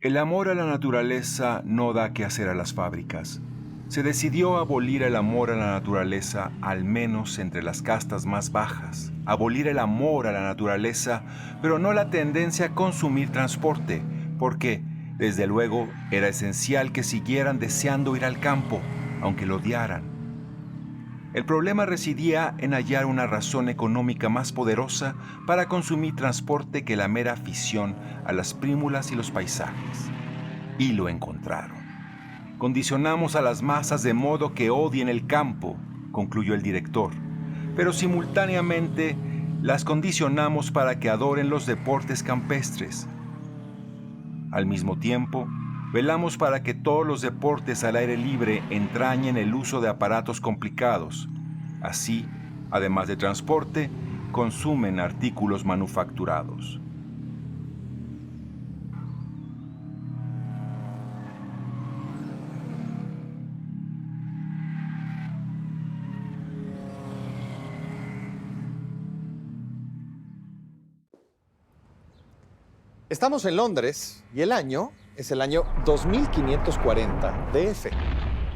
El amor a la naturaleza no da que hacer a las fábricas. Se decidió abolir el amor a la naturaleza, al menos entre las castas más bajas. Abolir el amor a la naturaleza, pero no la tendencia a consumir transporte, porque, desde luego, era esencial que siguieran deseando ir al campo, aunque lo odiaran. El problema residía en hallar una razón económica más poderosa para consumir transporte que la mera afición a las prímulas y los paisajes. Y lo encontraron. Condicionamos a las masas de modo que odien el campo, concluyó el director, pero simultáneamente las condicionamos para que adoren los deportes campestres. Al mismo tiempo, velamos para que todos los deportes al aire libre entrañen el uso de aparatos complicados. Así, además de transporte, consumen artículos manufacturados. Estamos en Londres y el año es el año 2540 DF.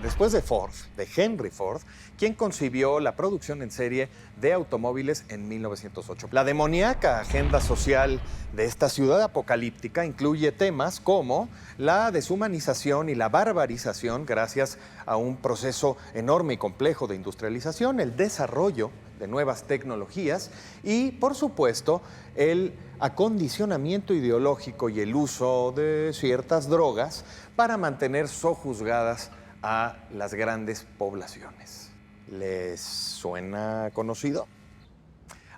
Después de Ford, de Henry Ford, quien concibió la producción en serie de automóviles en 1908. La demoníaca agenda social de esta ciudad apocalíptica incluye temas como la deshumanización y la barbarización gracias a un proceso enorme y complejo de industrialización, el desarrollo de nuevas tecnologías y, por supuesto, el acondicionamiento ideológico y el uso de ciertas drogas para mantener sojuzgadas a las grandes poblaciones. ¿Les suena conocido?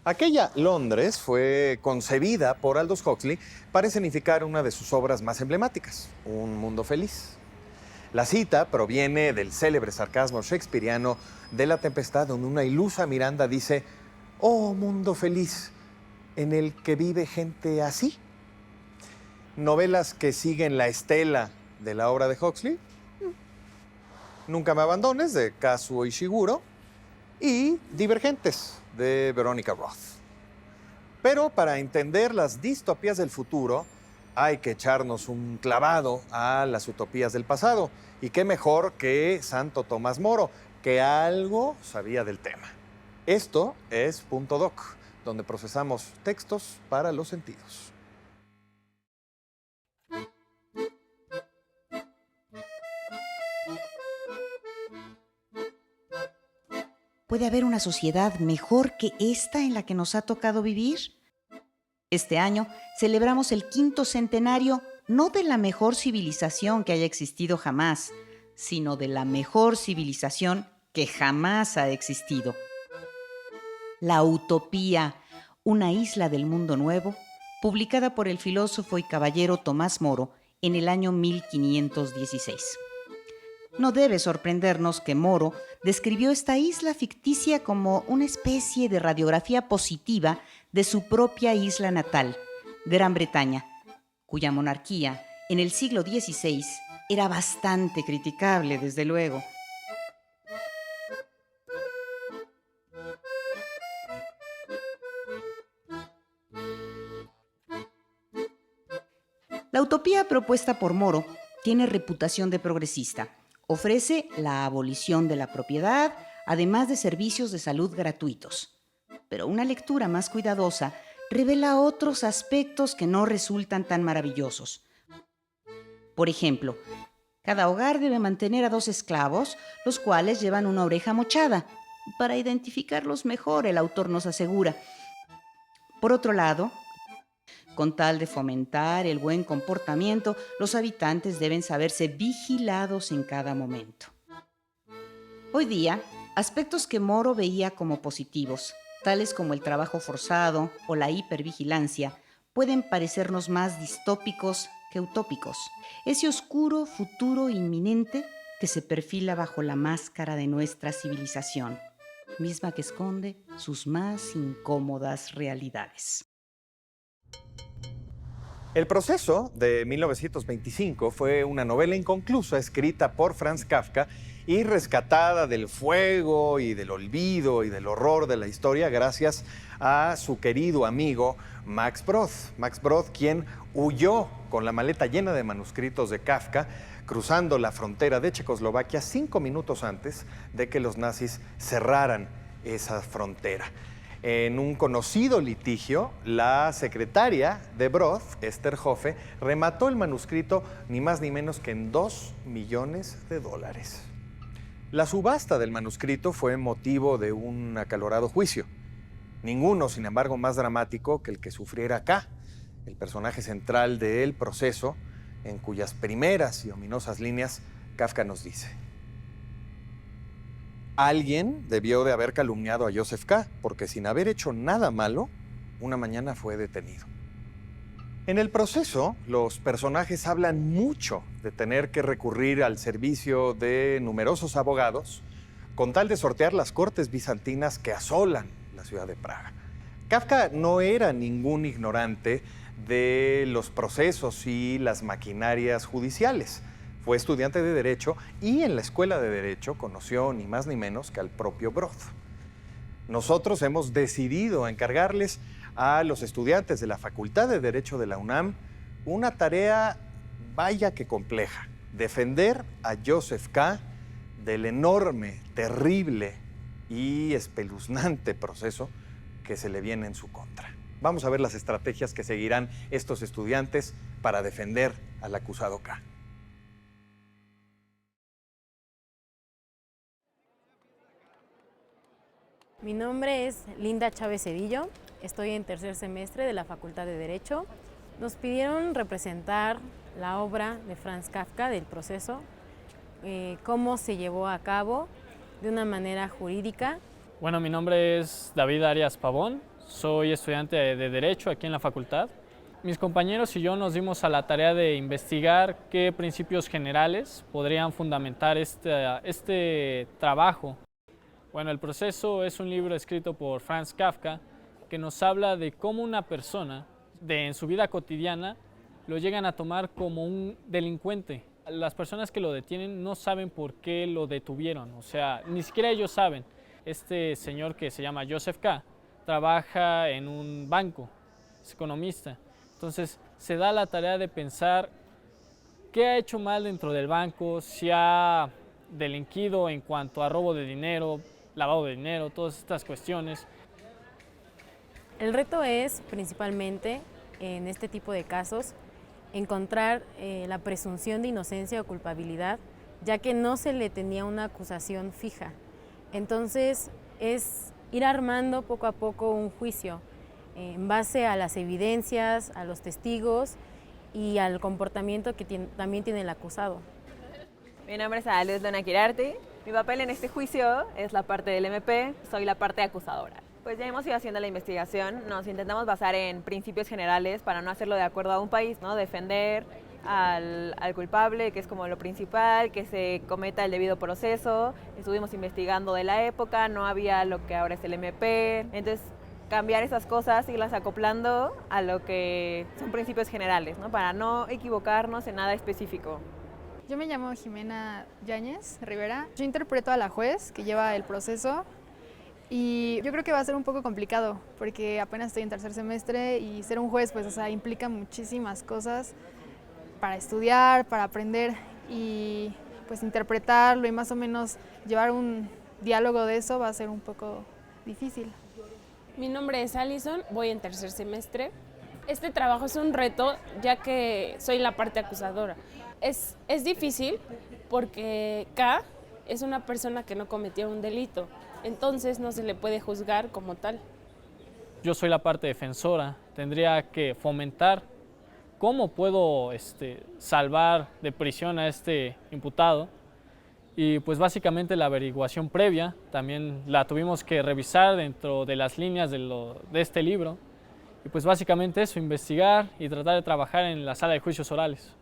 Aquella Londres fue concebida por Aldous Huxley para escenificar una de sus obras más emblemáticas, Un Mundo Feliz. La cita proviene del célebre sarcasmo shakespeariano de La Tempestad, donde una ilusa Miranda dice: «Oh, mundo feliz, en el que vive gente así». Novelas que siguen la estela de la obra de Huxley: Nunca me abandones, de Kazuo Ishiguro, y Divergentes, de Veronica Roth. Pero para entender las distopías del futuro, hay que echarnos un clavado a las utopías del pasado. Y qué mejor que Santo Tomás Moro, que algo sabía del tema. Esto es Punto Doc, donde procesamos textos para los sentidos. ¿Puede haber una sociedad mejor que esta en la que nos ha tocado vivir? Este año celebramos el 5º centenario no de la mejor civilización que haya existido jamás, sino de la mejor civilización que jamás ha existido. La Utopía, una isla del mundo nuevo, publicada por el filósofo y caballero Tomás Moro en el año 1516. No debe sorprendernos que Moro describió esta isla ficticia como una especie de radiografía positiva de su propia isla natal, Gran Bretaña, cuya monarquía en el siglo XVI era bastante criticable, desde luego. La utopía propuesta por Moro tiene reputación de progresista. Ofrece la abolición de la propiedad, además de servicios de salud gratuitos. Pero una lectura más cuidadosa revela otros aspectos que no resultan tan maravillosos. Por ejemplo, cada hogar debe mantener a 2 esclavos, los cuales llevan una oreja mochada. Para identificarlos mejor, el autor nos asegura. Por otro lado, con tal de fomentar el buen comportamiento, los habitantes deben saberse vigilados en cada momento. Hoy día, aspectos que Moro veía como positivos, tales como el trabajo forzado o la hipervigilancia, pueden parecernos más distópicos que utópicos. Ese oscuro futuro inminente que se perfila bajo la máscara de nuestra civilización, misma que esconde sus más incómodas realidades. El proceso de 1925 fue una novela inconclusa escrita por Franz Kafka y rescatada del fuego y del olvido y del horror de la historia gracias a su querido amigo Max Brod. Max Brod, quien huyó con la maleta llena de manuscritos de Kafka, cruzando la frontera de Checoslovaquia 5 minutos antes de que los nazis cerraran esa frontera. En un conocido litigio, la secretaria de Brod, Esther Hoffe, remató el manuscrito ni más ni menos que en $2 millones. La subasta del manuscrito fue motivo de un acalorado juicio. Ninguno, sin embargo, más dramático que el que sufriera K, el personaje central del proceso, en cuyas primeras y ominosas líneas Kafka nos dice: alguien debió de haber calumniado a Joseph K., porque sin haber hecho nada malo, una mañana fue detenido. En el proceso, los personajes hablan mucho de tener que recurrir al servicio de numerosos abogados con tal de sortear las cortes bizantinas que asolan la ciudad de Praga. Kafka no era ningún ignorante de los procesos y las maquinarias judiciales. Fue estudiante de Derecho y en la Escuela de Derecho conoció ni más ni menos que al propio Brod. Nosotros hemos decidido encargarles a los estudiantes de la Facultad de Derecho de la UNAM una tarea vaya que compleja: defender a Joseph K. del enorme, terrible y espeluznante proceso que se le viene en su contra. Vamos a ver las estrategias que seguirán estos estudiantes para defender al acusado K. Mi nombre es Linda Chávez Cedillo, estoy en tercer semestre de la Facultad de Derecho. Nos pidieron representar la obra de Franz Kafka, del proceso, cómo se llevó a cabo de una manera jurídica. Bueno, mi nombre es David Arias Pavón, soy estudiante de Derecho aquí en la facultad. Mis compañeros y yo nos dimos a la tarea de investigar qué principios generales podrían fundamentar este trabajo. Bueno, El proceso es un libro escrito por Franz Kafka que nos habla de cómo una persona en su vida cotidiana lo llegan a tomar como un delincuente. Las personas que lo detienen no saben por qué lo detuvieron, o sea, ni siquiera ellos saben. Este señor que se llama Joseph K. trabaja en un banco, es economista. Entonces se da la tarea de pensar qué ha hecho mal dentro del banco, si ha delinquido en cuanto a robo de dinero, lavado de dinero, todas estas cuestiones. El reto es, principalmente, en este tipo de casos, encontrar la presunción de inocencia o culpabilidad, ya que no se le tenía una acusación fija. Entonces, es ir armando poco a poco un juicio en base a las evidencias, a los testigos y al comportamiento que también tiene el acusado. Mi nombre es Luz Luna Quirarte. Mi papel en este juicio es la parte del MP, soy la parte acusadora. Pues ya hemos ido haciendo la investigación, nos intentamos basar en principios generales para no hacerlo de acuerdo a un país, ¿no? Defender al culpable, que es como lo principal, que se cometa el debido proceso. Estuvimos investigando de la época, no había lo que ahora es el MP, entonces cambiar esas cosas, irlas acoplando a lo que son principios generales, ¿no? Para no equivocarnos en nada específico. Yo me llamo Jimena Yáñez Rivera. Yo interpreto a la juez que lleva el proceso y yo creo que va a ser un poco complicado porque apenas estoy en tercer semestre y ser un juez pues, o sea, implica muchísimas cosas para estudiar, para aprender y pues interpretarlo y más o menos llevar un diálogo de eso va a ser un poco difícil. Mi nombre es Alison, voy en tercer semestre. Este trabajo es un reto ya que soy la parte acusadora. Es difícil porque K es una persona que no cometió un delito, entonces no se le puede juzgar como tal. Yo soy la parte defensora, tendría que fomentar cómo puedo salvar de prisión a este imputado y pues básicamente la averiguación previa también la tuvimos que revisar dentro de las líneas de este libro y pues básicamente eso, investigar y tratar de trabajar en la sala de juicios orales.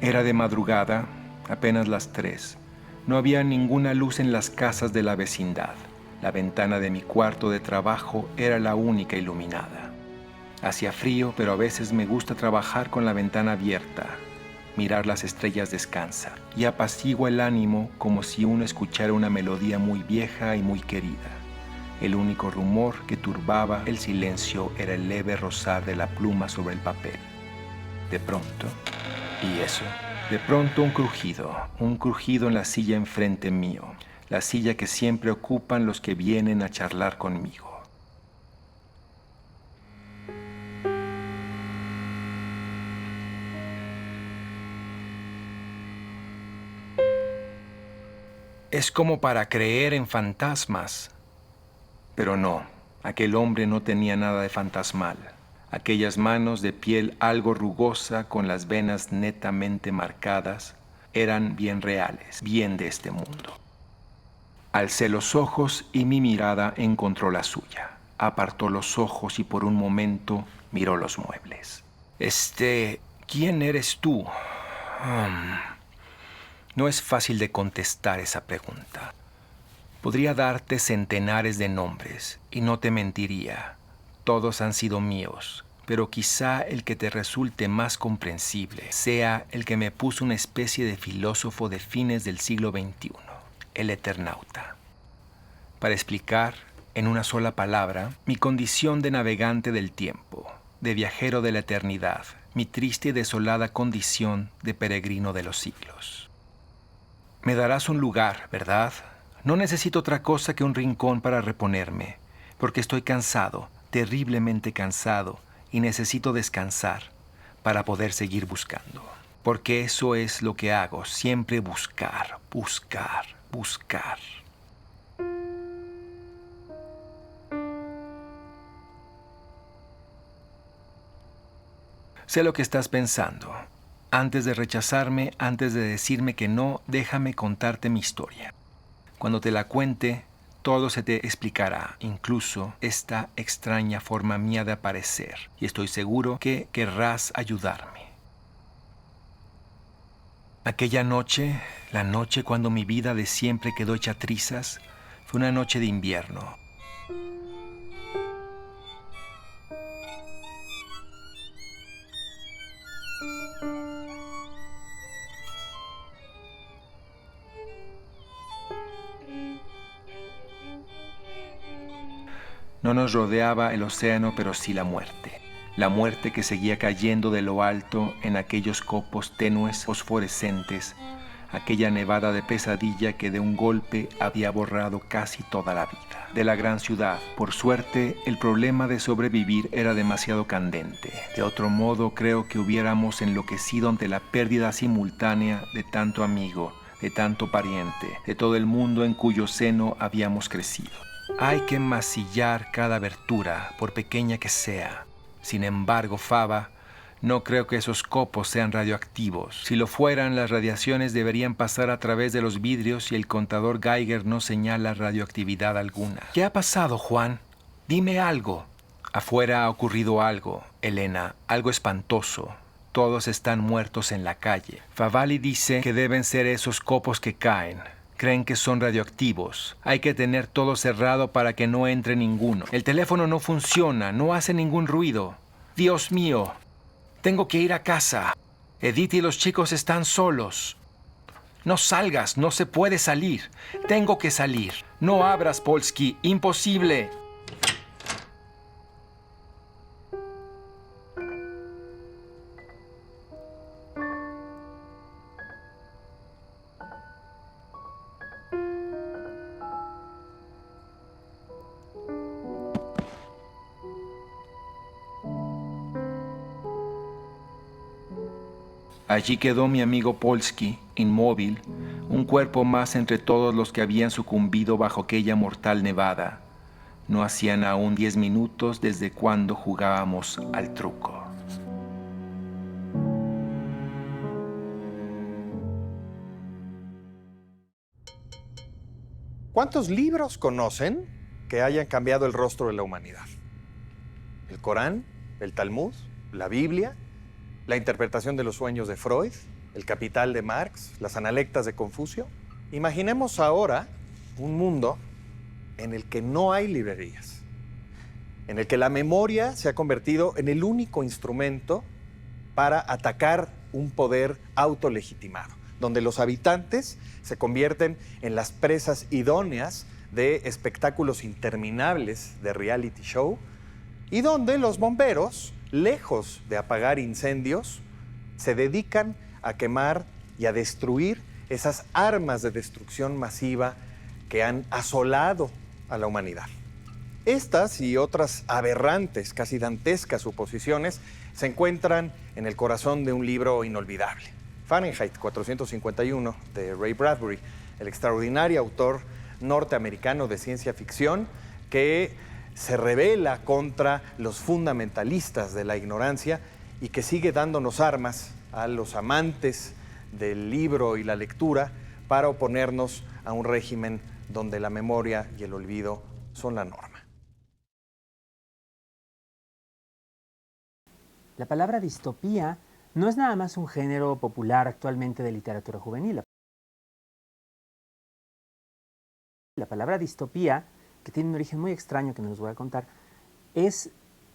Era de madrugada, apenas las 3. No había ninguna luz en las casas de la vecindad. La ventana de mi cuarto de trabajo era la única iluminada. Hacía frío, pero a veces me gusta trabajar con la ventana abierta. Mirar las estrellas descansa y apacigua el ánimo como si uno escuchara una melodía muy vieja y muy querida. El único rumor que turbaba el silencio era el leve rozar de la pluma sobre el papel. De pronto, de pronto un crujido en la silla enfrente mío, la silla que siempre ocupan los que vienen a charlar conmigo. Es como para creer en fantasmas. Pero no, aquel hombre no tenía nada de fantasmal. Aquellas manos de piel algo rugosa con las venas netamente marcadas eran bien reales, bien de este mundo. Alcé los ojos y mi mirada encontró la suya. Apartó los ojos y por un momento miró los muebles. ¿Quién eres tú? No es fácil de contestar esa pregunta. Podría darte centenares de nombres y no te mentiría. Todos han sido míos, pero quizá el que te resulte más comprensible sea el que me puso una especie de filósofo de fines del siglo XXI, el Eternauta. Para explicar, en una sola palabra, mi condición de navegante del tiempo, de viajero de la eternidad, mi triste y desolada condición de peregrino de los siglos. Me darás un lugar, ¿verdad? No necesito otra cosa que un rincón para reponerme, porque estoy cansado, terriblemente cansado, y necesito descansar para poder seguir buscando. Porque eso es lo que hago, siempre buscar, buscar, buscar. Sé lo que estás pensando. Antes de rechazarme, antes de decirme que no, déjame contarte mi historia. Cuando te la cuente, todo se te explicará, incluso esta extraña forma mía de aparecer, y estoy seguro que querrás ayudarme. Aquella noche, la noche cuando mi vida de siempre quedó hecha trizas, fue una noche de invierno. No nos rodeaba el océano, pero sí la muerte. La muerte que seguía cayendo de lo alto en aquellos copos tenues fosforescentes, aquella nevada de pesadilla que de un golpe había borrado casi toda la vida. De la gran ciudad, por suerte, el problema de sobrevivir era demasiado candente. De otro modo, creo que hubiéramos enloquecido ante la pérdida simultánea de tanto amigo, de tanto pariente, de todo el mundo en cuyo seno habíamos crecido. Hay que masillar cada abertura, por pequeña que sea. Sin embargo, Fava, no creo que esos copos sean radioactivos. Si lo fueran, las radiaciones deberían pasar a través de los vidrios y el contador Geiger no señala radioactividad alguna. ¿Qué ha pasado, Juan? Dime algo. Afuera ha ocurrido algo, Elena, algo espantoso. Todos están muertos en la calle. Favali dice que deben ser esos copos que caen. Creen que son radioactivos. Hay que tener todo cerrado para que no entre ninguno. El teléfono no funciona, no hace ningún ruido. Dios mío, tengo que ir a casa. Edith y los chicos están solos. No salgas, no se puede salir. Tengo que salir. No abras, Polsky, imposible. Allí quedó mi amigo Polsky, inmóvil, un cuerpo más entre todos los que habían sucumbido bajo aquella mortal nevada. No hacían aún 10 minutos desde cuando jugábamos al truco. ¿Cuántos libros conocen que hayan cambiado el rostro de la humanidad? ¿El Corán? ¿El Talmud? ¿La Biblia? ¿La interpretación de los sueños de Freud? El Capital de Marx, Las Analectas de Confucio. Imaginemos ahora un mundo en el que no hay librerías, en el que la memoria se ha convertido en el único instrumento para atacar un poder autolegitimado, donde los habitantes se convierten en las presas idóneas de espectáculos interminables de reality show y donde los bomberos, lejos de apagar incendios, se dedican a quemar y a destruir esas armas de destrucción masiva que han asolado a la humanidad. Estas y otras aberrantes, casi dantescas suposiciones se encuentran en el corazón de un libro inolvidable, Fahrenheit 451, de Ray Bradbury, el extraordinario autor norteamericano de ciencia ficción que se rebela contra los fundamentalistas de la ignorancia y que sigue dándonos armas a los amantes del libro y la lectura para oponernos a un régimen donde la memoria y el olvido son la norma. La palabra distopía no es nada más un género popular actualmente de literatura juvenil. La palabra distopía, que tiene un origen muy extraño que no les voy a contar, es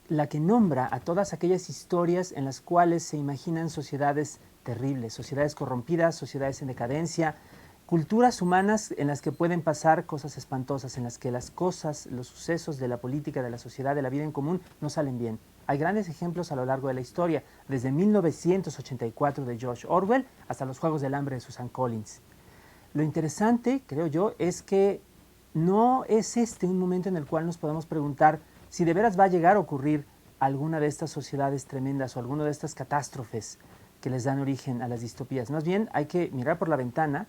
la que nombra a todas aquellas historias en las cuales se imaginan sociedades terribles, sociedades corrompidas, sociedades en decadencia, culturas humanas en las que pueden pasar cosas espantosas, en las que las cosas, los sucesos de la política, de la sociedad, de la vida en común no salen bien. Hay grandes ejemplos a lo largo de la historia, desde 1984 de George Orwell hasta los Juegos del Hambre de Susan Collins. Lo interesante, creo yo, es que no es este un momento en el cual nos podemos preguntar si de veras va a llegar a ocurrir alguna de estas sociedades tremendas o alguna de estas catástrofes que les dan origen a las distopías. Más bien hay que mirar por la ventana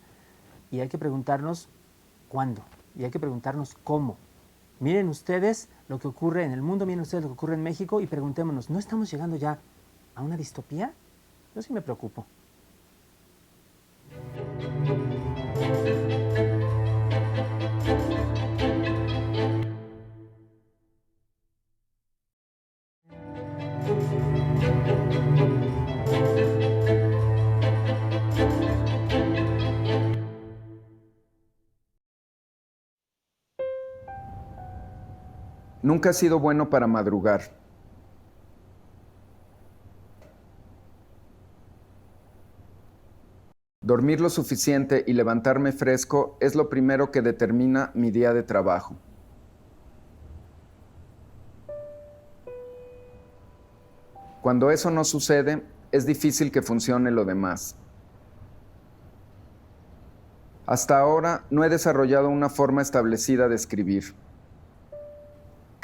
y hay que preguntarnos cuándo y hay que preguntarnos cómo. Miren ustedes lo que ocurre en el mundo, miren ustedes lo que ocurre en México y preguntémonos, ¿no estamos llegando ya a una distopía? Yo sí me preocupo. Nunca he sido bueno para madrugar. Dormir lo suficiente y levantarme fresco es lo primero que determina mi día de trabajo. Cuando eso no sucede, es difícil que funcione lo demás. Hasta ahora no he desarrollado una forma establecida de escribir.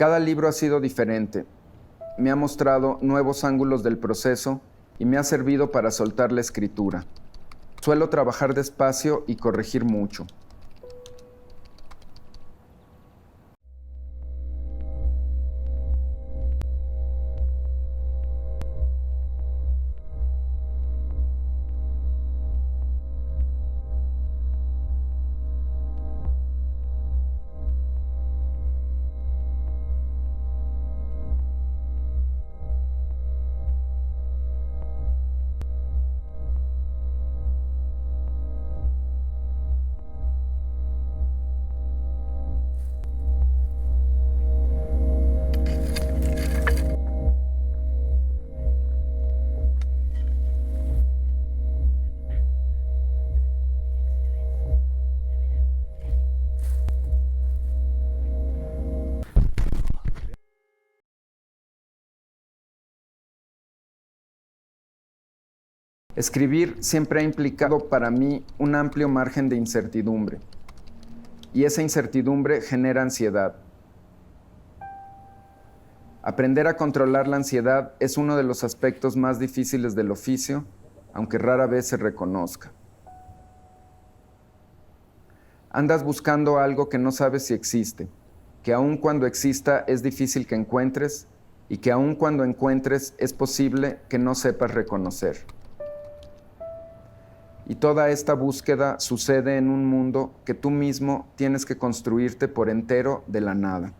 Cada libro ha sido diferente, me ha mostrado nuevos ángulos del proceso y me ha servido para soltar la escritura. Suelo trabajar despacio y corregir mucho. Escribir siempre ha implicado para mí un amplio margen de incertidumbre, y esa incertidumbre genera ansiedad. Aprender a controlar la ansiedad es uno de los aspectos más difíciles del oficio, aunque rara vez se reconozca. Andas buscando algo que no sabes si existe, que aun cuando exista es difícil que encuentres, y que aun cuando encuentres es posible que no sepas reconocer. Y toda esta búsqueda sucede en un mundo que tú mismo tienes que construirte por entero de la nada.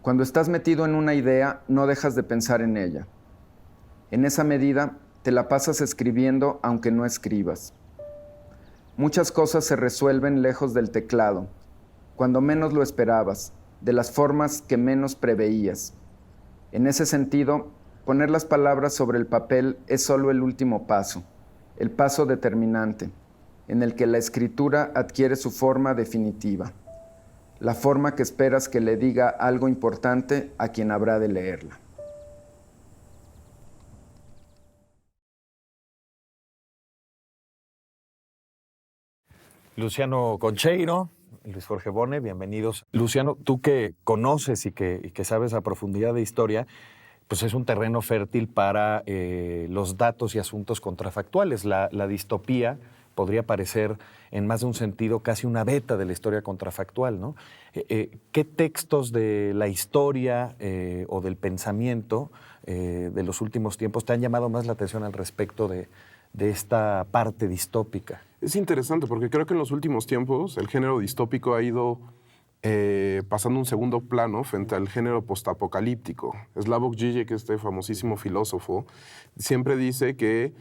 Cuando estás metido en una idea, no dejas de pensar en ella. En esa medida, te la pasas escribiendo aunque no escribas. Muchas cosas se resuelven lejos del teclado, cuando menos lo esperabas, de las formas que menos preveías. En ese sentido, poner las palabras sobre el papel es solo el último paso, el paso determinante, en el que la escritura adquiere su forma definitiva, la forma que esperas que le diga algo importante a quien habrá de leerla. Luciano Concheiro, Luis Jorge Bone, bienvenidos. Luciano, tú que conoces y que sabes a profundidad de historia, pues es un terreno fértil para los datos y asuntos contrafactuales. La distopía podría parecer, en más de un sentido, casi una beta de la historia contrafactual, ¿no? ¿Qué textos de la historia o del pensamiento de los últimos tiempos te han llamado más la atención al respecto de esta parte distópica? Es interesante porque creo que en los últimos tiempos el género distópico ha ido pasando un segundo plano frente al género postapocalíptico. Slavoj Žižek, este famosísimo filósofo, siempre dice que,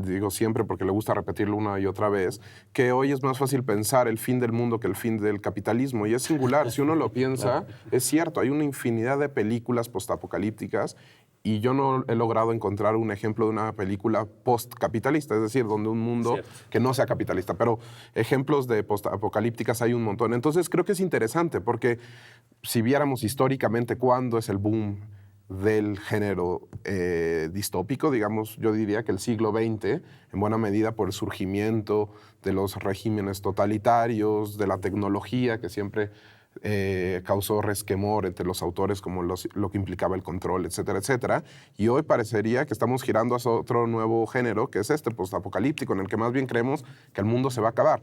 digo siempre porque le gusta repetirlo una y otra vez, que hoy es más fácil pensar el fin del mundo que el fin del capitalismo. Y es singular, si uno lo piensa, es cierto, hay una infinidad de películas postapocalípticas y yo no he logrado encontrar un ejemplo de una película postcapitalista, es decir, donde un mundo que no sea capitalista, pero ejemplos de postapocalípticas hay un montón. Entonces creo que es interesante porque si viéramos históricamente cuándo es el boom del género distópico, digamos, yo diría que el siglo XX, en buena medida por el surgimiento de los regímenes totalitarios, de la tecnología que siempre causó resquemor entre los autores como lo que implicaba el control, etcétera, etcétera. Y hoy parecería que estamos girando hacia otro nuevo género, que es este postapocalíptico, en el que más bien creemos que el mundo se va a acabar.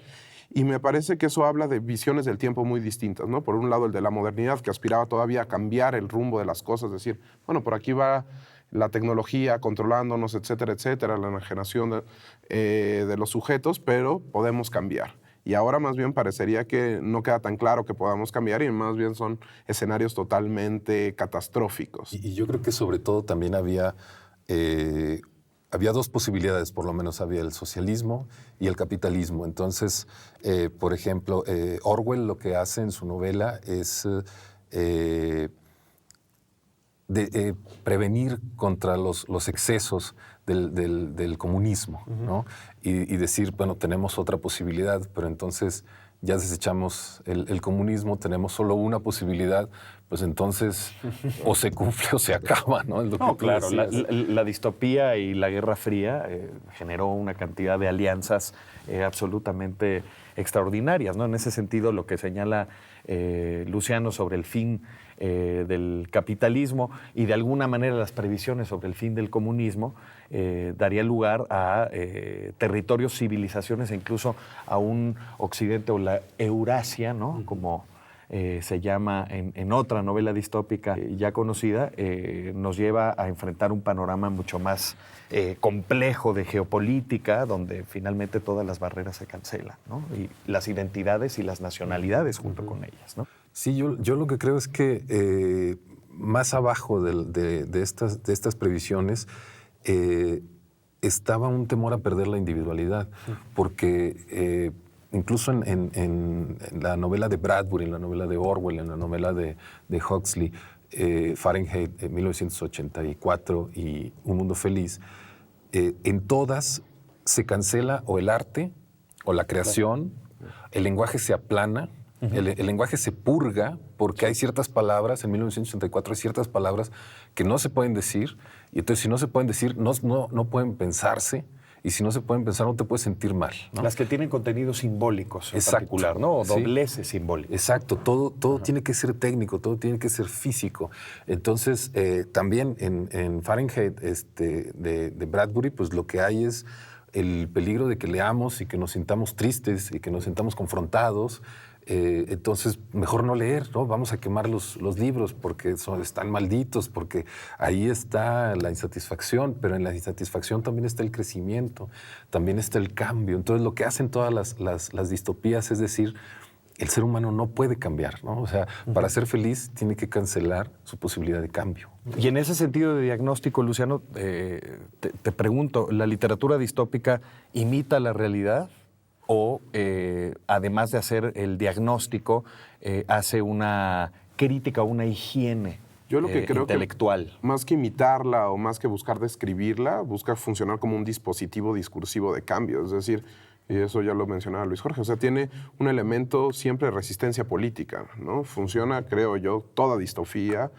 Y me parece que eso habla de visiones del tiempo muy distintas, ¿no? Por un lado, el de la modernidad, que aspiraba todavía a cambiar el rumbo de las cosas, es decir, bueno, por aquí va la tecnología controlándonos, etcétera, etcétera, la enajenación de los sujetos, pero podemos cambiar. Y ahora más bien parecería que no queda tan claro que podamos cambiar y más bien son escenarios totalmente catastróficos. Y yo creo que sobre todo también había dos posibilidades, por lo menos había el socialismo y el capitalismo. Entonces, por ejemplo, Orwell lo que hace en su novela es prevenir contra los excesos del comunismo, ¿no? Y decir, bueno, tenemos otra posibilidad, pero entonces ya desechamos el comunismo, tenemos solo una posibilidad, pues entonces o se cumple o se acaba, ¿no? No, claro, la distopía y la Guerra Fría generó una cantidad de alianzas absolutamente extraordinarias, ¿no? En ese sentido, lo que señala Luciano sobre el fin del capitalismo y de alguna manera las previsiones sobre el fin del comunismo daría lugar a territorios, civilizaciones e incluso a un occidente o la Eurasia, ¿no? Como se llama en otra novela distópica ya conocida, nos lleva a enfrentar un panorama mucho más complejo de geopolítica, donde finalmente todas las barreras se cancelan, ¿no? Y las identidades y las nacionalidades junto con ellas, ¿no? Sí, yo lo que creo es que más abajo de estas previsiones estaba un temor a perder la individualidad, porque incluso en la novela de Bradbury, en la novela de Orwell, en la novela de Huxley, Fahrenheit 1984 y Un Mundo Feliz, en todas se cancela o el arte o la creación, el lenguaje se aplana, el lenguaje se purga porque hay ciertas palabras, en 1984 hay ciertas palabras que no se pueden decir, y entonces si no se pueden decir, no pueden pensarse. Y si no se pueden pensar, no te puedes sentir mal, ¿no? Las que tienen contenidos simbólicos en particular, ¿no? O dobleces simbólicos. Exacto. Todo tiene que ser técnico, todo tiene que ser físico. Entonces, también en Fahrenheit de Bradbury, pues lo que hay es el peligro de que leamos y que nos sintamos tristes y que nos sintamos confrontados Entonces, mejor no leer, ¿no? Vamos a quemar los libros porque están malditos, porque ahí está la insatisfacción, pero en la insatisfacción también está el crecimiento, también está el cambio. Entonces, lo que hacen todas las distopías es decir, el ser humano no puede cambiar, ¿no? O sea, para ser feliz tiene que cancelar su posibilidad de cambio. Y en ese sentido de diagnóstico, Luciano, te pregunto, ¿la literatura distópica imita la realidad o, además de hacer el diagnóstico, hace una crítica, una higiene Yo lo que creo intelectual? Que más que imitarla o más que buscar describirla, busca funcionar como un dispositivo discursivo de cambio. Es decir, y eso ya lo mencionaba Luis Jorge, o sea, tiene un elemento siempre de resistencia política, ¿no? Funciona, creo yo, toda distopía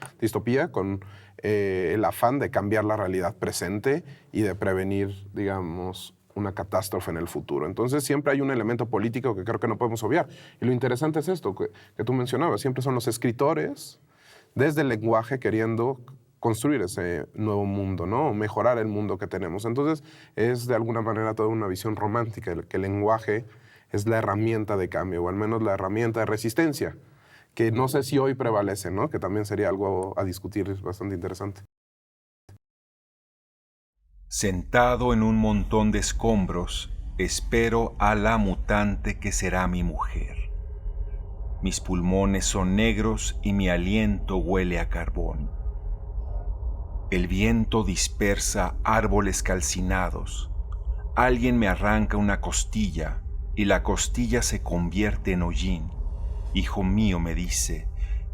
con el afán de cambiar la realidad presente y de prevenir, digamos, una catástrofe en el futuro. Entonces siempre hay un elemento político que creo que no podemos obviar. Y lo interesante es esto que tú mencionabas, siempre son los escritores desde el lenguaje queriendo construir ese nuevo mundo, ¿no? Mejorar el mundo que tenemos. Entonces, es de alguna manera toda una visión romántica, que el lenguaje es la herramienta de cambio, o al menos la herramienta de resistencia, que no sé si hoy prevalece, ¿no? Que también sería algo a discutir bastante interesante. Sentado en un montón de escombros, espero a la mutante que será mi mujer. Mis pulmones son negros y mi aliento huele a carbón. El viento dispersa árboles calcinados. Alguien me arranca una costilla y la costilla se convierte en hollín. Hijo mío, me dice,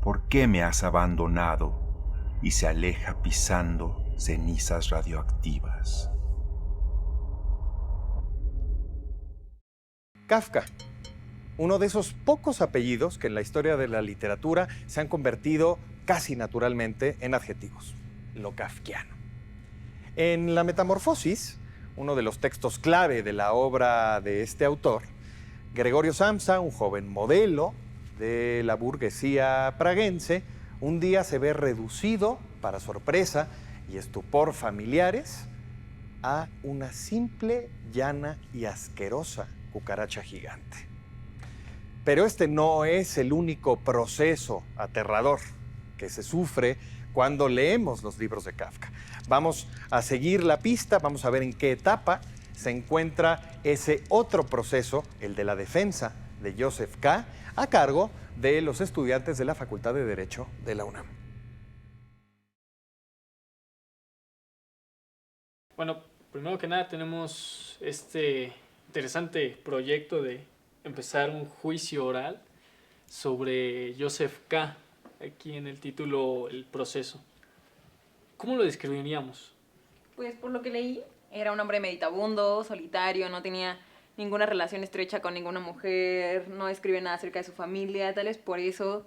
¿por qué me has abandonado? Y se aleja pisando cenizas radioactivas. Kafka, uno de esos pocos apellidos que en la historia de la literatura se han convertido casi naturalmente en adjetivos. Lo kafkiano. En La Metamorfosis, uno de los textos clave de la obra de este autor, Gregorio Samsa, un joven modelo de la burguesía praguense, un día se ve reducido, para sorpresa y estupor familiares, a una simple, llana y asquerosa cucaracha gigante. Pero este no es el único proceso aterrador que se sufre cuando leemos los libros de Kafka. Vamos a seguir la pista, vamos a ver en qué etapa se encuentra ese otro proceso, el de la defensa de Joseph K., a cargo de los estudiantes de la Facultad de Derecho de la UNAM. Bueno, primero que nada tenemos este interesante proyecto de empezar un juicio oral sobre Joseph K., aquí en el título El proceso. ¿Cómo lo describiríamos? Pues por lo que leí, era un hombre meditabundo, solitario, no tenía ninguna relación estrecha con ninguna mujer, no escribe nada acerca de su familia, tal vez por eso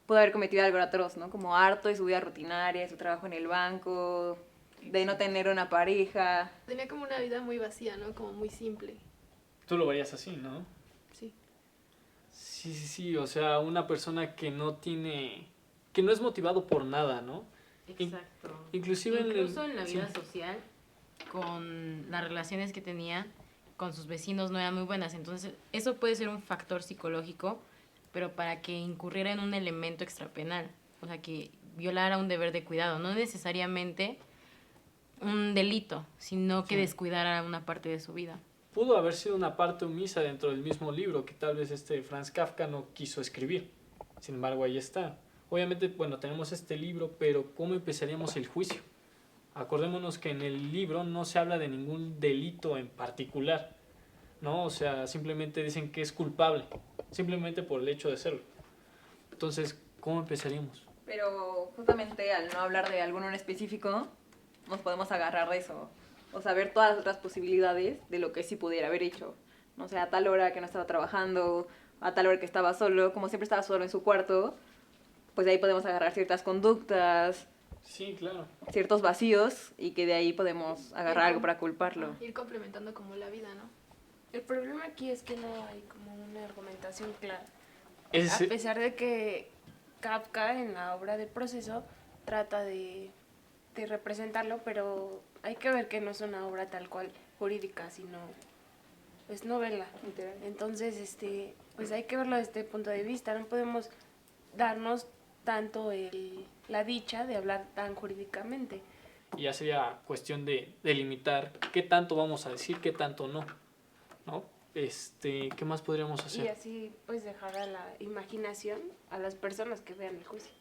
pudo haber cometido algo atroz, ¿no? Como harto de su vida rutinaria, de su trabajo en el banco, de no tener una pareja. Tenía como una vida muy vacía, ¿no? Como muy simple. Tú lo verías así, ¿no? Sí. Sí, o sea, una persona que no es motivado por nada, ¿no? Exacto. Inclusive Incluso en la vida social, con las relaciones que tenía con sus vecinos no eran muy buenas. Entonces, eso puede ser un factor psicológico, pero para que incurriera en un elemento extrapenal, o sea, que violara un deber de cuidado, no necesariamente un delito, sino que descuidara una parte de su vida. Pudo haber sido una parte omisa dentro del mismo libro que tal vez Franz Kafka no quiso escribir. Sin embargo, ahí está. Obviamente, bueno, tenemos este libro, pero ¿cómo empezaríamos el juicio? Acordémonos que en el libro no se habla de ningún delito en particular, ¿no? O sea, simplemente dicen que es culpable, simplemente por el hecho de serlo. Entonces, ¿cómo empezaríamos? Pero justamente al no hablar de alguno en específico, nos podemos agarrar de eso. O saber todas las otras posibilidades de lo que sí pudiera haber hecho. No sé, a tal hora que no estaba trabajando, a tal hora que estaba solo, como siempre estaba solo en su cuarto, pues de ahí podemos agarrar ciertas conductas, sí, claro, ciertos vacíos, y que de ahí podemos agarrar algo para culparlo. Ir complementando como la vida, ¿no? El problema aquí es que no hay como una argumentación clara. A pesar de que Kafka en la obra del proceso trata de representarlo, pero hay que ver que no es una obra tal cual jurídica, sino es novela. Entonces, pues hay que verlo desde este punto de vista. No podemos darnos tanto la dicha de hablar tan jurídicamente. Y ya sería cuestión de delimitar qué tanto vamos a decir, qué tanto no, ¿no? ¿Qué más podríamos hacer? Y así pues dejar a la imaginación a las personas que vean el juicio.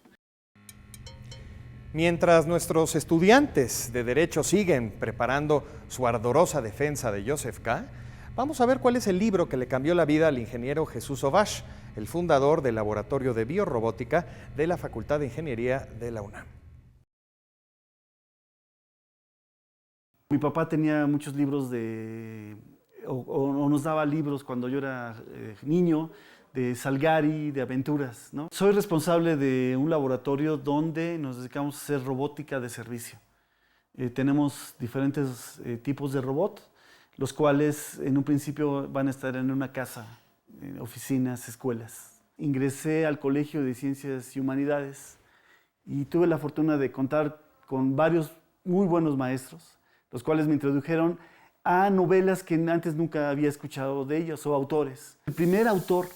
Mientras nuestros estudiantes de Derecho siguen preparando su ardorosa defensa de Joseph K., vamos a ver cuál es el libro que le cambió la vida al ingeniero Jesús Ovash, el fundador del Laboratorio de Biorrobótica de la Facultad de Ingeniería de la UNAM. Mi papá tenía muchos libros o nos daba libros cuando yo era niño, de Salgari, de aventuras, ¿no? Soy responsable de un laboratorio donde nos dedicamos a hacer robótica de servicio. Tenemos diferentes tipos de robot, los cuales en un principio van a estar en una casa, oficinas, escuelas. Ingresé al Colegio de Ciencias y Humanidades y tuve la fortuna de contar con varios muy buenos maestros, los cuales me introdujeron a novelas que antes nunca había escuchado de ellos o autores. El primer autor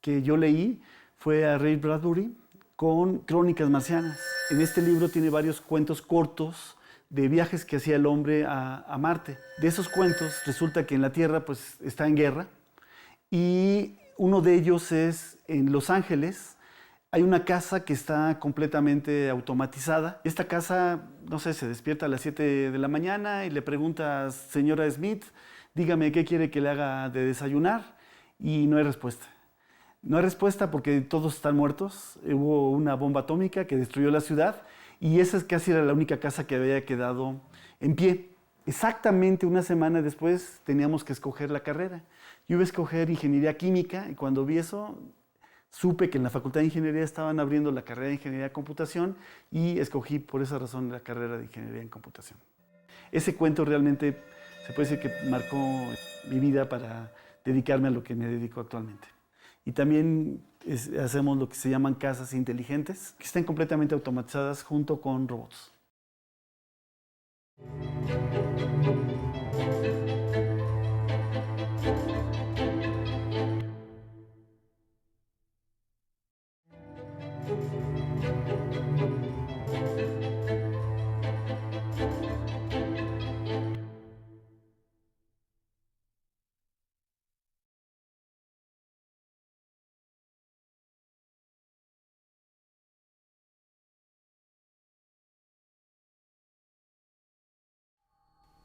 que yo leí fue a Ray Bradbury con Crónicas Marcianas. En este libro tiene varios cuentos cortos de viajes que hacía el hombre a Marte. De esos cuentos resulta que en la Tierra pues, está en guerra y uno de ellos es en Los Ángeles. Hay una casa que está completamente automatizada. Esta casa, no sé, se despierta a las 7 de la mañana y le pregunta, señora Smith, dígame qué quiere que le haga de desayunar, y no hay respuesta. No hay respuesta porque todos están muertos. Hubo una bomba atómica que destruyó la ciudad y esa casi era la única casa que había quedado en pie. Exactamente una semana después teníamos que escoger la carrera. Yo iba a escoger Ingeniería Química y cuando vi eso, supe que en la Facultad de Ingeniería estaban abriendo la carrera de Ingeniería de Computación y escogí por esa razón la carrera de Ingeniería en Computación. Ese cuento realmente se puede decir que marcó mi vida para dedicarme a lo que me dedico actualmente. Y también hacemos lo que se llaman casas inteligentes, que están completamente automatizadas junto con robots.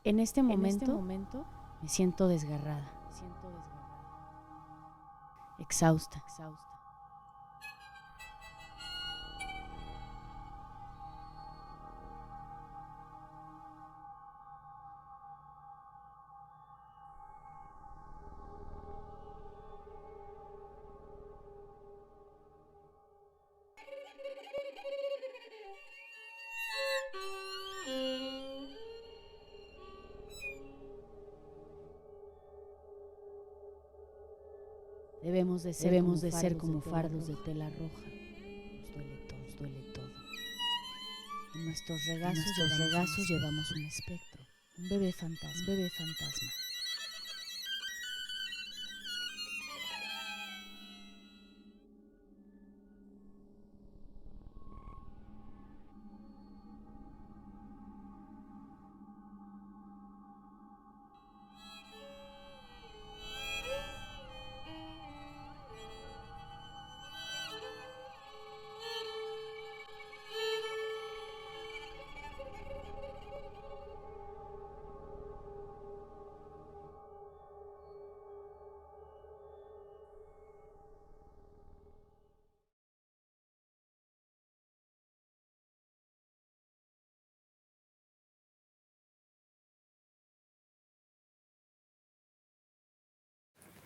En este momento me siento desgarrada, exhausta. Debemos de ser como fardos de tela roja. Nos duele todo. En nuestros regazos llevamos un espectro, un bebé fantasma.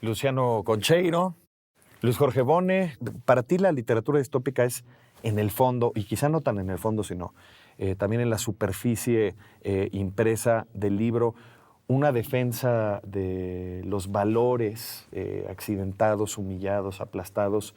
Luciano Concheiro, Luis Jorge Bone, para ti la literatura distópica es en el fondo, y quizá no tan en el fondo, sino también en la superficie impresa del libro, una defensa de los valores accidentados, humillados, aplastados,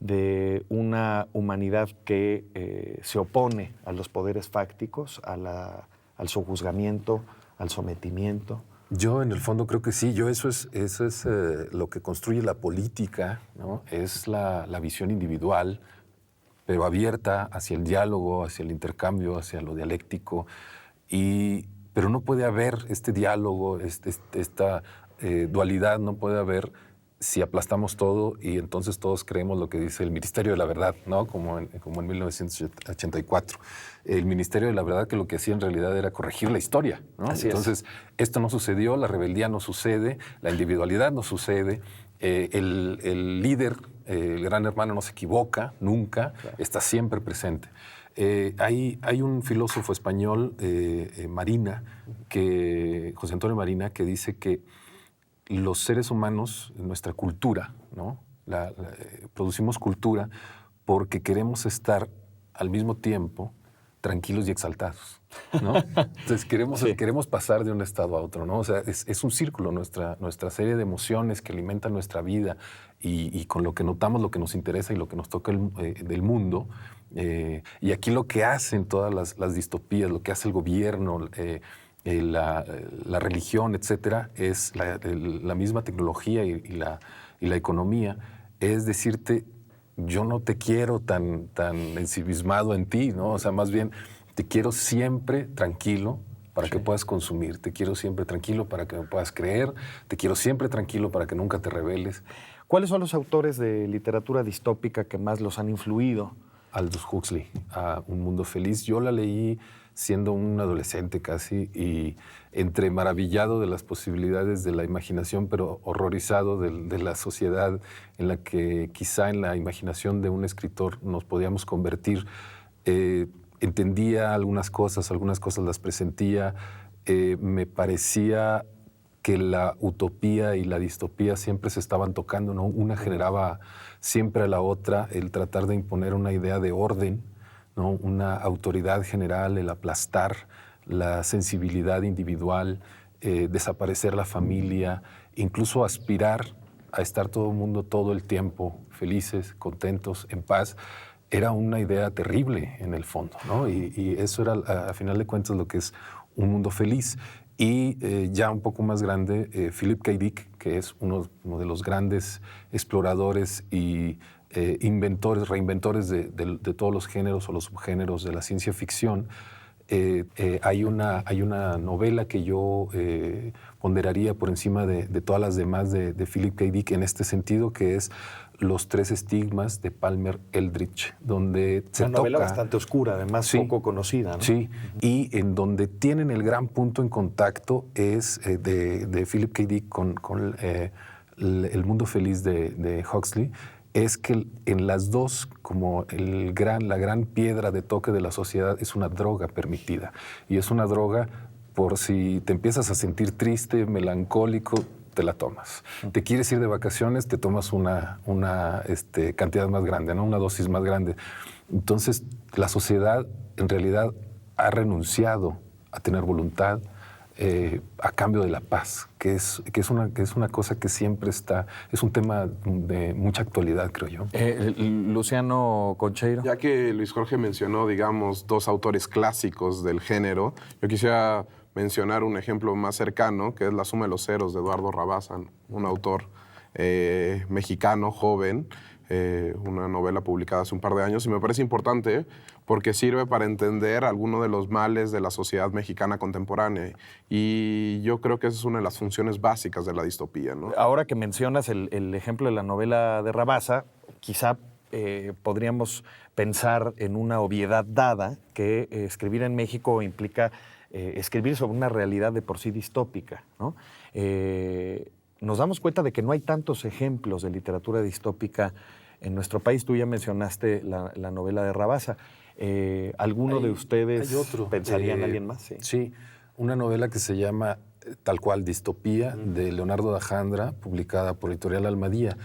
de una humanidad que se opone a los poderes fácticos, al sojuzgamiento, al sometimiento, Yo en el fondo creo que sí, eso es lo que construye la política, ¿no? Es la visión individual, pero abierta hacia el diálogo, hacia el intercambio, hacia lo dialéctico, pero no puede haber este diálogo, esta dualidad, no puede haber si aplastamos todo y entonces todos creemos lo que dice el Ministerio de la Verdad, ¿no? Como en 1984. El Ministerio de la Verdad que lo que hacía en realidad era corregir la historia, ¿no? Entonces, esto no sucedió, la rebeldía no sucede, la individualidad no sucede, el líder, el gran hermano no se equivoca nunca, está siempre presente. Hay un filósofo español, Marina, José Antonio Marina, que dice que los seres humanos, nuestra cultura, ¿no? Producimos cultura porque queremos estar al mismo tiempo tranquilos y exaltados, ¿no? Entonces queremos pasar de un estado a otro, ¿no? O sea, es un círculo, nuestra serie de emociones que alimentan nuestra vida y con lo que notamos, lo que nos interesa y lo que nos toca del mundo. Y aquí lo que hacen todas las distopías, lo que hace el gobierno, la religión, etcétera, es la misma tecnología y la economía, es decirte, yo no te quiero tan ensimismado en ti, ¿no? O sea, más bien te quiero siempre tranquilo para que puedas consumir, te quiero siempre tranquilo para que me puedas creer, te quiero siempre tranquilo para que nunca te rebeles. ¿Cuáles son los autores de literatura distópica que más los han influido? Aldous Huxley, a Un Mundo Feliz. Yo la leí siendo un adolescente casi y entre maravillado de las posibilidades de la imaginación, pero horrorizado de la sociedad en la que quizá en la imaginación de un escritor nos podíamos convertir. Entendía algunas cosas las presentía. Me parecía que la utopía y la distopía siempre se estaban tocando, ¿no? Una generaba siempre a la otra el tratar de imponer una idea de orden, ¿no? Una autoridad general, el aplastar la sensibilidad individual, desaparecer la familia, incluso aspirar a estar todo el mundo todo el tiempo felices, contentos, en paz. Era una idea terrible en el fondo, ¿no? Y eso era, a final de cuentas, lo que es Un Mundo Feliz. Y ya un poco más grande, Philip K. Dick, que es uno de los grandes exploradores y reinventores de todos los géneros o los subgéneros de la ciencia ficción. Hay una novela que yo ponderaría por encima de todas las demás de Philip K. Dick en este sentido, que es Los Tres Estigmas de Palmer Eldritch, donde se toca... Una novela bastante oscura, además poco conocida, ¿no? Sí, y en donde tienen el gran punto en contacto es de Philip K. Dick con El Mundo Feliz de Huxley, es que en las dos, como la gran piedra de toque de la sociedad, es una droga permitida. Y es una droga por si te empiezas a sentir triste, melancólico, te la tomas. Te quieres ir de vacaciones, te tomas una cantidad más grande, ¿no? Una dosis más grande. Entonces, la sociedad en realidad ha renunciado a tener voluntad a cambio de la paz, que es una cosa que siempre está, es un tema de mucha actualidad, creo yo. Luciano Concheiro. Ya que Luis Jorge mencionó, digamos, dos autores clásicos del género, yo quisiera mencionar un ejemplo más cercano, que es La Suma de los Ceros, de Eduardo Rabasa, un autor mexicano, joven, una novela publicada hace un par de años, y me parece importante porque sirve para entender algunos de los males de la sociedad mexicana contemporánea. Y yo creo que esa es una de las funciones básicas de la distopía, ¿no? Ahora que mencionas el ejemplo de la novela de Rabasa, quizá podríamos pensar en una obviedad dada, que escribir en México implica escribir sobre una realidad de por sí distópica, ¿no? Nos damos cuenta de que no hay tantos ejemplos de literatura distópica en nuestro país. Tú ya mencionaste la novela de Rabasa. ¿Alguno de ustedes pensaría en alguien más? Sí, una novela que se llama tal cual Distopía, de Leonardo da Jandra, publicada por Editorial Almadía.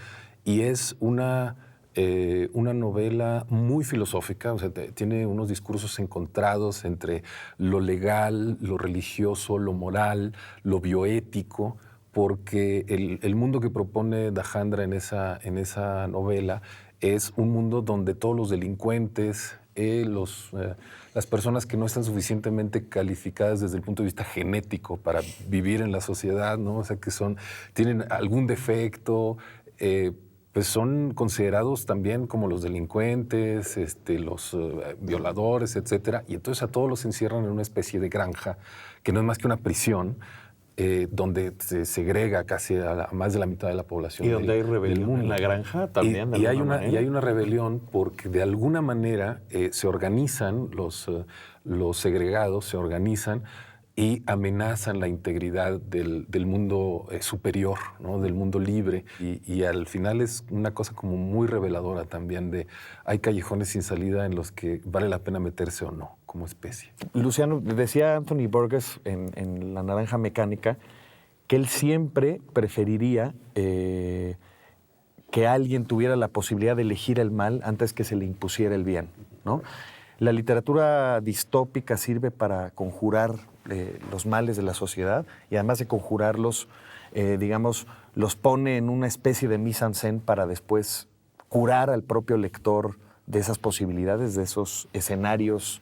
Y es una novela muy filosófica, o sea, tiene unos discursos encontrados entre lo legal, lo religioso, lo moral, lo bioético, porque el mundo que propone da Jandra en esa novela es un mundo donde todos los delincuentes las personas que no están suficientemente calificadas desde el punto de vista genético para vivir en la sociedad, ¿no? O sea, que tienen algún defecto, pues son considerados también como los delincuentes, los violadores, etcétera. Y entonces a todos los encierran en una especie de granja, que no es más que una prisión, donde se segrega casi a más de la mitad de la población. Y donde hay rebelión en la granja también. Y hay una rebelión porque de alguna manera se organizan los segregados, se organizan y amenazan la integridad del mundo superior, ¿no? Del mundo libre. Y al final es una cosa como muy reveladora también de hay callejones sin salida en los que vale la pena meterse o no, como especie. Luciano, decía Anthony Burgess en La Naranja Mecánica que él siempre preferiría que alguien tuviera la posibilidad de elegir el mal antes que se le impusiera el bien, ¿no? La literatura distópica sirve para conjurar los males de la sociedad y además de conjurarlos, digamos, los pone en una especie de mise en scène para después curar al propio lector de esas posibilidades, de esos escenarios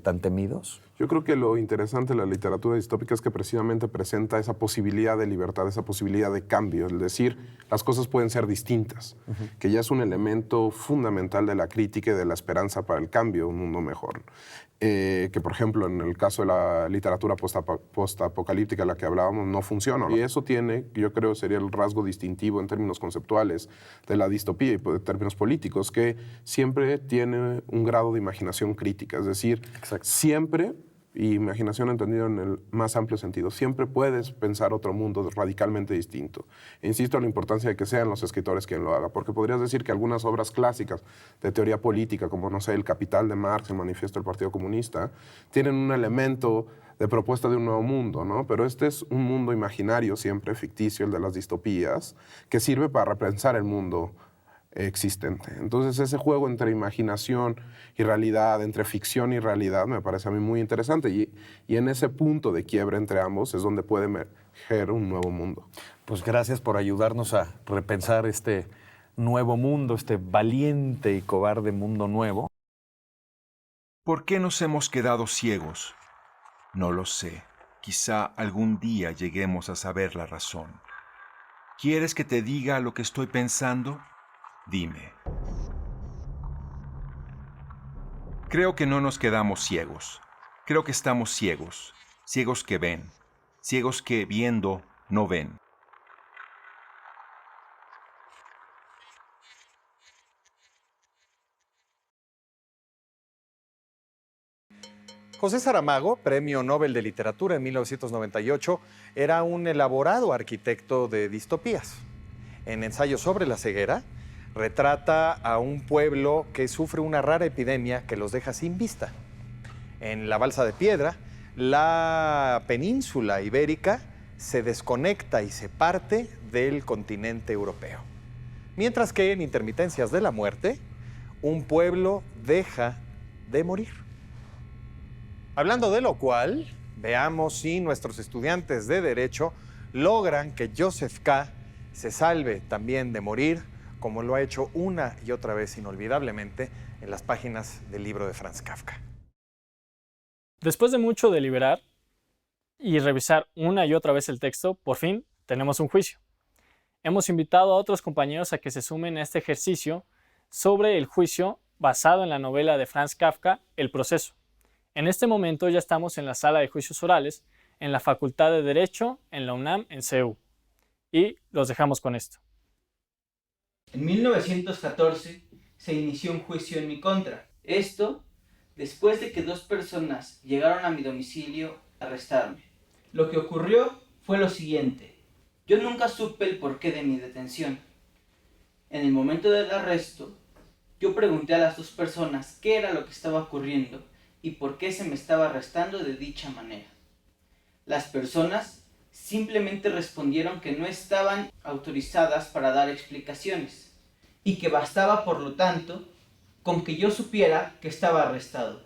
tan temidos. Yo creo que lo interesante de la literatura distópica es que precisamente presenta esa posibilidad de libertad, esa posibilidad de cambio, es decir, las cosas pueden ser distintas, que ya es un elemento fundamental de la crítica y de la esperanza para el cambio, un mundo mejor. Que, por ejemplo, en el caso de la literatura postapocalíptica, la que hablábamos, no funciona, ¿no? Y eso tiene, yo creo, sería el rasgo distintivo en términos conceptuales de la distopía y en términos políticos, que siempre tiene un grado de imaginación crítica, es decir, siempre, y imaginación entendido en el más amplio sentido, siempre puedes pensar otro mundo radicalmente distinto. E insisto en la importancia de que sean los escritores quien lo haga, porque podrías decir que algunas obras clásicas de teoría política, como, no sé, El Capital de Marx, el Manifiesto del Partido Comunista, tienen un elemento de propuesta de un nuevo mundo, ¿no? Pero este es un mundo imaginario, siempre ficticio, el de las distopías, que sirve para repensar el mundo existente. Entonces ese juego entre imaginación y realidad, entre ficción y realidad, me parece a mí muy interesante y en ese punto de quiebre entre ambos es donde puede emerger un nuevo mundo. Pues gracias por ayudarnos a repensar este nuevo mundo, este valiente y cobarde mundo nuevo. ¿Por qué nos hemos quedado ciegos? No lo sé. Quizá algún día lleguemos a saber la razón. ¿Quieres que te diga lo que estoy pensando? Dime. Creo que no nos quedamos ciegos. Creo que estamos ciegos. Ciegos que ven. Ciegos que viendo no ven. José Saramago, Premio Nobel de Literatura en 1998, era un elaborado arquitecto de distopías. En Ensayo sobre la ceguera, retrata a un pueblo que sufre una rara epidemia que los deja sin vista. En La balsa de piedra, la península ibérica se desconecta y se parte del continente europeo. Mientras que en Intermitencias de la muerte, un pueblo deja de morir. Hablando de lo cual, veamos si nuestros estudiantes de Derecho logran que Joseph K. se salve también de morir, como lo ha hecho una y otra vez inolvidablemente en las páginas del libro de Franz Kafka. Después de mucho deliberar y revisar una y otra vez el texto, por fin tenemos un juicio. Hemos invitado a otros compañeros a que se sumen a este ejercicio sobre el juicio basado en la novela de Franz Kafka, El proceso. En este momento ya estamos en la sala de juicios orales en la Facultad de Derecho en la UNAM en CEU. Y los dejamos con esto. En 1914 se inició un juicio en mi contra. Esto después de que 2 personas llegaron a mi domicilio a arrestarme. Lo que ocurrió fue lo siguiente. Yo nunca supe el porqué de mi detención. En el momento del arresto, yo pregunté a las 2 personas qué era lo que estaba ocurriendo y por qué se me estaba arrestando de dicha manera. Las personas simplemente respondieron que no estaban autorizadas para dar explicaciones y que bastaba, por lo tanto, con que yo supiera que estaba arrestado.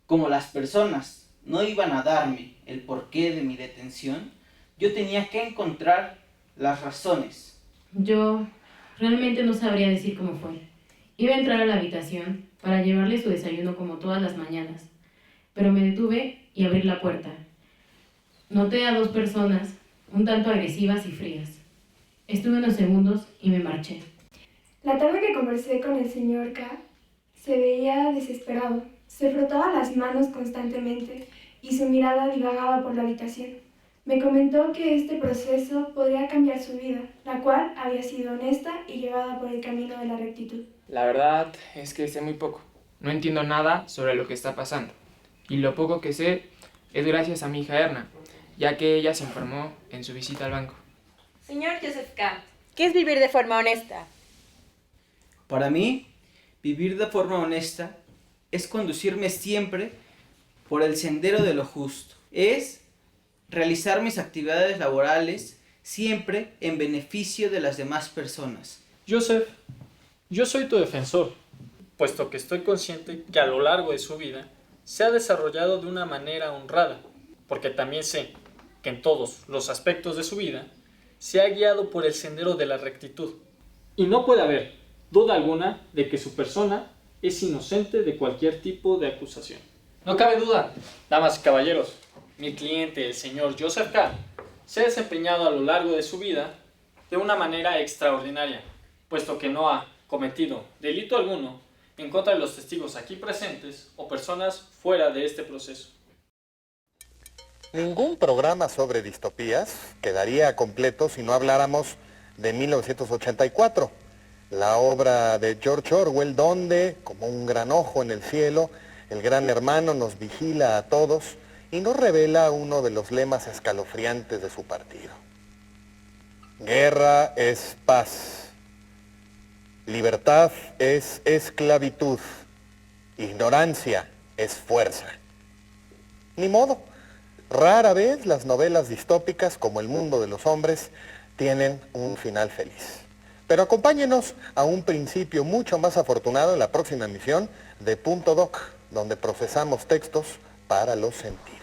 Como las personas no iban a darme el porqué de mi detención, yo tenía que encontrar las razones. Yo realmente no sabría decir cómo fue. Iba a entrar a la habitación para llevarle su desayuno como todas las mañanas, pero me detuve y abrí la puerta. Noté a 2 personas, un tanto agresivas y frías. Estuve unos segundos y me marché. La tarde que conversé con el señor K, se veía desesperado. Se frotaba las manos constantemente y su mirada divagaba por la habitación. Me comentó que este proceso podría cambiar su vida, la cual había sido honesta y llevada por el camino de la rectitud. La verdad es que sé muy poco. No entiendo nada sobre lo que está pasando. Y lo poco que sé es gracias a mi hija Erna, ya que ella se enfermó en su visita al banco. Señor Joseph K., ¿qué es vivir de forma honesta? Para mí, vivir de forma honesta es conducirme siempre por el sendero de lo justo. Es realizar mis actividades laborales siempre en beneficio de las demás personas. Joseph, yo soy tu defensor, puesto que estoy consciente que a lo largo de su vida se ha desarrollado de una manera honrada, porque también sé que en todos los aspectos de su vida se ha guiado por el sendero de la rectitud. Y no puede haber duda alguna de que su persona es inocente de cualquier tipo de acusación. No cabe duda, damas y caballeros, mi cliente, el señor Joseph K., se ha desempeñado a lo largo de su vida de una manera extraordinaria, puesto que no ha cometido delito alguno en contra de los testigos aquí presentes o personas fuera de este proceso. Ningún programa sobre distopías quedaría completo si no habláramos de 1984, la obra de George Orwell, donde, como un gran ojo en el cielo, el gran hermano nos vigila a todos y nos revela uno de los lemas escalofriantes de su partido. Guerra es paz, libertad es esclavitud, ignorancia es fuerza. Ni modo. Rara vez las novelas distópicas, como El mundo de los hombres, tienen un final feliz. Pero acompáñenos a un principio mucho más afortunado en la próxima emisión de Punto Doc, donde procesamos textos para los sentidos.